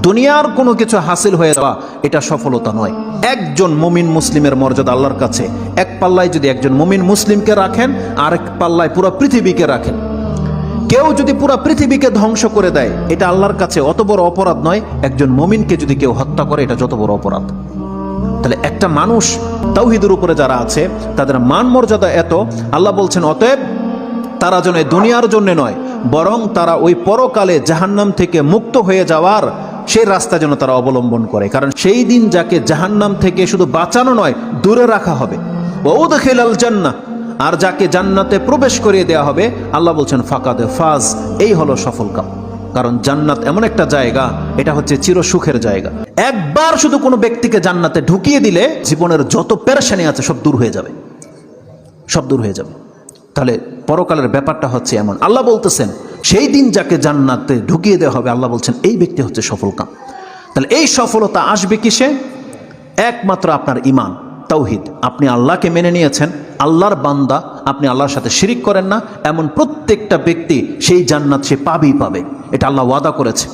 দুনিয়ার কোনো কিছু হাসিল হয়ে যাওয়া এটা সফলতা নয়। একজন মুমিন মুসলিমের মর্যাদা আল্লাহর কাছে এক পাল্লায় যদি একজন মুমিন মুসলিমকে রাখেন, আরেক পাল্লায় পুরো পৃথিবীকে রাখেন। কেউ যদি পুরো পৃথিবীকে ধ্বংস করে দেয়, এটা আল্লাহর কাছে অত বড় অপরাধ নয়। একজন মুমিনকে যদি কেউ হত্যা করে, এটা যত বড় অপরাধ। তাহলে একটা মানুষ তাওহীদের উপরে যারা আছে তাদের মান মর্যাদা এত, আল্লাহ বলছেন অতএব তারা যেন দুনিয়ার জন্য নয়, বরং তারা ওই পরকালে জাহান্নাম থেকে মুক্ত হয়ে যাওয়ার সেই রাস্তা যেন তারা অবলম্বন করে। কারণ সেই দিন যাকে জাহান্নাম থেকে শুধু বাঁচানো নয়, দূরে রাখা হবে। ওয়াউদখিলাল জান্নাহ, আর যাকে জান্নাতে প্রবেশ করিয়ে দেওয়া হবে, আল্লাহ বলছেন ফাকাদ ফাজ, এই হলো সফল কাম। কারণ জান্নাত এমন একটা জায়গা, এটা হচ্ছে চির সুখের জায়গা। একবার শুধু কোনো ব্যক্তিকে জান্নাতে ঢুকিয়ে দিলে জীবনের যত পেরেশানি আছে সব দূর হয়ে যাবে, সব দূর হয়ে যাবে। তাহলে পরকালের ব্যাপারটা হচ্ছে এমন। আল্লাহ বলতেছেন সেই দিন যাকে জান্নাতে ঢুকিয়ে দেওয়া হবে, আল্লাহ বলছেন এই ব্যক্তি হচ্ছে সফল কাম। তাহলে এই সফলতা আসবে কিসে? একমাত্র আপনার ঈমান, তাওহীদ। আপনি আল্লাহকে মেনে নিয়েছেন, আল্লাহর বান্দা, আপনি আল্লাহর সাথে শিরিক করেন না, এমন প্রত্যেকটা ব্যক্তি সেই জান্নাত সে পাবেই পাবে। এটা আল্লাহ ওয়াদা করেছে।